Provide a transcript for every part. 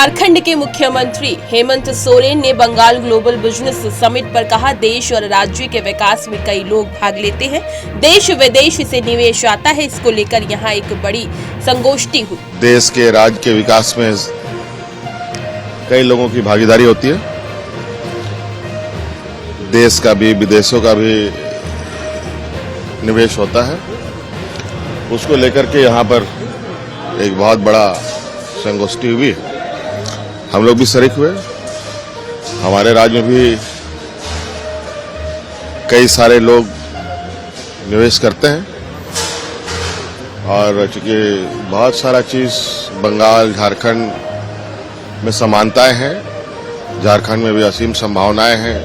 झारखंड के मुख्यमंत्री हेमंत सोरेन ने बंगाल ग्लोबल बिजनेस समिट पर कहा, देश और राज्य के विकास में कई लोग भाग लेते हैं, देश विदेश से निवेश आता है। इसको लेकर यहाँ एक बड़ी संगोष्ठी हुई। देश के राज्य के विकास में कई लोगों की भागीदारी होती है, देश का भी विदेशों का भी निवेश होता है। उसको लेकर के यहाँ पर एक बहुत बड़ा संगोष्ठी हुई, हम लोग भी शरीक हुए। हमारे राज्य में भी कई सारे लोग निवेश करते हैं और चूंकि बहुत सारा चीज बंगाल झारखंड में समानताएं हैं, झारखंड में भी असीम संभावनाएं हैं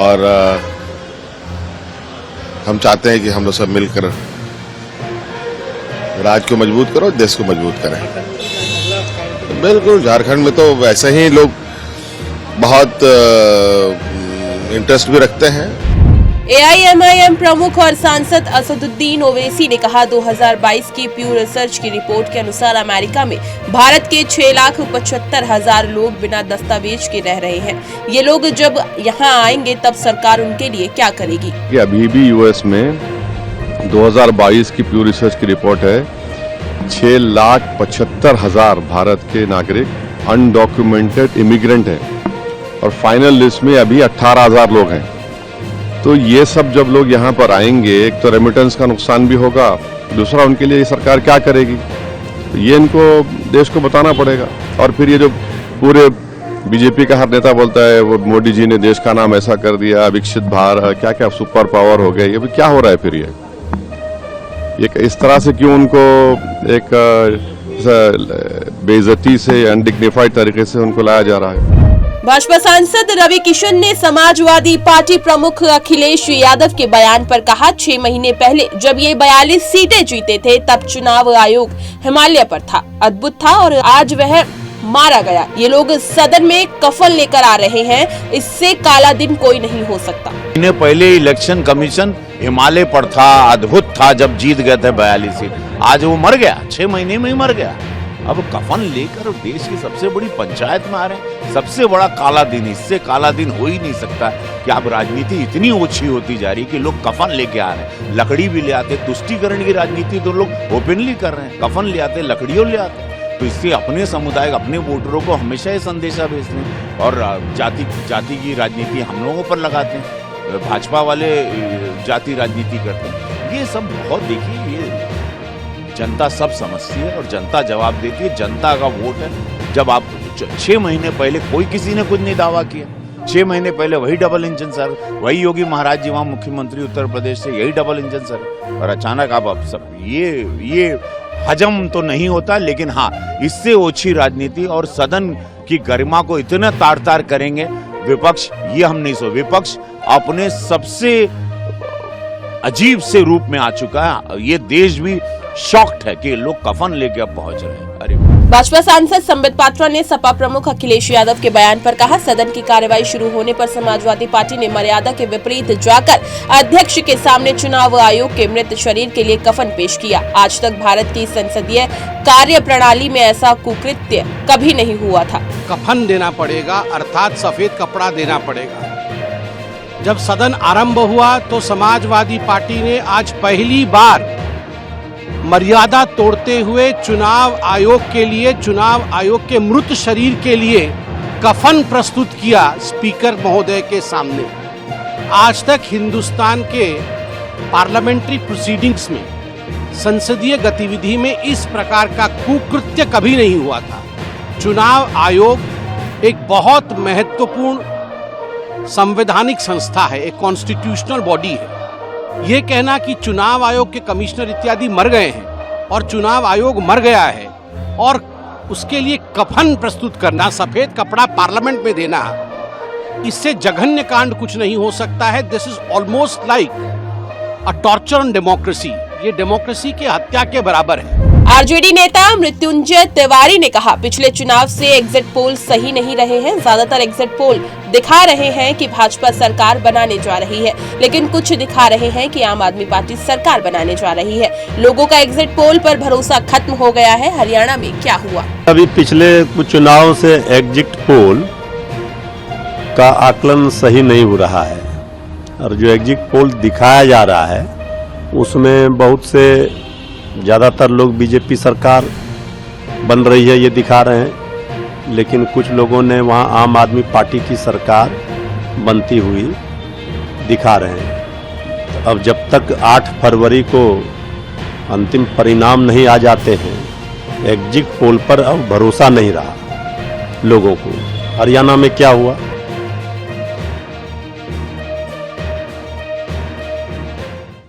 और हम चाहते हैं कि हम लोग सब मिलकर राज्य को मजबूत करो, देश को मजबूत करें। बिल्कुल, झारखंड में तो वैसे ही लोग बहुत इंटरेस्ट भी रखते हैं। AIMIM प्रमुख और सांसद असदुद्दीन ओवैसी ने कहा, 2022 की प्यू रिसर्च की रिपोर्ट के अनुसार अमेरिका में भारत के 6,75,000 लोग बिना दस्तावेज के रह रहे हैं। ये लोग जब यहाँ आएंगे तब सरकार उनके लिए क्या करेगी? अभी भी यूएस में 2022 की प्यू रिसर्च की रिपोर्ट है, 6,75,000 भारत के नागरिक अनडॉक्यूमेंटेड इमिग्रेंट हैं और फाइनल लिस्ट में अभी 18,000 लोग हैं। तो ये सब जब लोग यहाँ पर आएंगे, एक तो रेमिटेंस का नुकसान भी होगा, दूसरा उनके लिए सरकार क्या करेगी, तो ये इनको देश को बताना पड़ेगा। और फिर ये जो पूरे बीजेपी का हर नेता बोलता है वो मोदी जी ने देश का नाम ऐसा कर दिया, विकसित भारत, क्या क्या सुपर पावर हो गए, ये भी क्या हो रहा है? फिर ये इस तरह से क्यों उनको एक बेइज्जती से, अनडिग्निफाइड तरीके से उनको लाया जा रहा है? भाजपा सांसद रवि किशन ने समाजवादी पार्टी प्रमुख अखिलेश यादव के बयान पर कहा, 6 महीने पहले जब ये 42 सीटें जीते थे तब चुनाव आयोग हिमालय पर था, अद्भुत था और आज वह मारा गया। ये लोग सदन में कफन लेकर आ रहे हैं, इससे काला दिन कोई नहीं हो सकता। महीने पहले इलेक्शन कमीशन हिमालय पर था, अद्भुत था जब जीत गए थे 42 सीट, आज वो मर गया, 6 महीने में ही मर गया। अब कफन लेकर देश की सबसे बड़ी पंचायत में आ रहे हैं, सबसे बड़ा काला दिन, इससे काला दिन हो ही नहीं सकता कि अब राजनीति इतनी ओछी होती जा रही है कि लोग कफन लेके आ रहे हैं। लकड़ी भी ले आते, तुष्टीकरण की राजनीति तो लोग ओपनली कर रहे हैं, कफन ले आते, लकड़ियों ले आते। तो इससे अपने समुदाय, अपने वोटरों को हमेशा ये संदेशा भेजते हैं और जाति की राजनीति हम लोगों पर लगाते हैं, भाजपा वाले जाति राजनीति करते हैं। ये सब बहुत, देखिए, ये जनता सब समझती है और जनता जवाब देती है, जनता का वोट है। जब आप 6 महीने पहले कोई किसी ने कुछ नहीं दावा किया, 6 महीने पहले वही डबल इंजन सर, वही योगी महाराज जी वहाँ मुख्यमंत्री उत्तर प्रदेश से, यही डबल इंजन सर, और अचानक आप सब ये हजम तो नहीं होता, लेकिन हाँ, इससे ओछी राजनीति और सदन की गरिमा को इतना तार तार करेंगे विपक्ष, ये हम नहीं सो। विपक्ष अपने सबसे अजीब से रूप में आ चुका है। ये देश भी शॉक्ड है कि लोग कफन लेके अब पहुंच रहे हैं। अरे भाजपा सांसद संबित पात्रा ने सपा प्रमुख अखिलेश यादव के बयान पर कहा, सदन की कार्यवाही शुरू होने पर समाजवादी पार्टी ने मर्यादा के विपरीत जाकर अध्यक्ष के सामने चुनाव आयोग के मृत शरीर के लिए कफन पेश किया। आज तक भारत की संसदीय कार्य प्रणाली में ऐसा कुकृत्य कभी नहीं हुआ था। कफन देना पड़ेगा, अर्थात सफेद कपड़ा देना पड़ेगा। जब सदन आरंभ हुआ तो समाजवादी पार्टी ने आज पहली बार मर्यादा तोड़ते हुए चुनाव आयोग के मृत शरीर के लिए कफन प्रस्तुत किया स्पीकर महोदय के सामने। आज तक हिंदुस्तान के पार्लियामेंट्री प्रोसीडिंग्स में, संसदीय गतिविधि में इस प्रकार का कुकृत्य कभी नहीं हुआ था। चुनाव आयोग एक बहुत महत्वपूर्ण संवैधानिक संस्था है, एक कॉन्स्टिट्यूशनल बॉडी है। ये कहना कि चुनाव आयोग के कमिश्नर इत्यादि मर गए हैं और चुनाव आयोग मर गया है और उसके लिए कफन प्रस्तुत करना, सफेद कपड़ा पार्लियामेंट में देना, इससे जघन्य कांड कुछ नहीं हो सकता है। This is almost like a torture on democracy. ये डेमोक्रेसी के हत्या के बराबर है। आरजेडी नेता मृत्युंजय तिवारी ने कहा, पिछले चुनाव से एग्जिट पोल सही नहीं रहे हैं। ज्यादातर एग्जिट पोल दिखा रहे हैं कि भाजपा सरकार बनाने जा रही है, लेकिन कुछ दिखा रहे हैं कि आम आदमी पार्टी सरकार बनाने जा रही है। लोगों का एग्जिट पोल पर भरोसा खत्म हो गया है। हरियाणा में क्या हुआ? अभी पिछले कुछ चुनाव से एग्जिट पोल का आकलन सही नहीं हो रहा है, और जो एग्जिट पोल दिखाया जा रहा है उसमें बहुत से ज़्यादातर लोग बीजेपी सरकार बन रही है ये दिखा रहे हैं, लेकिन कुछ लोगों ने वहाँ आम आदमी पार्टी की सरकार बनती हुई दिखा रहे हैं। तो अब जब तक 8 फरवरी को अंतिम परिणाम नहीं आ जाते हैं, एग्जिट पोल पर अब भरोसा नहीं रहा लोगों को। हरियाणा में क्या हुआ?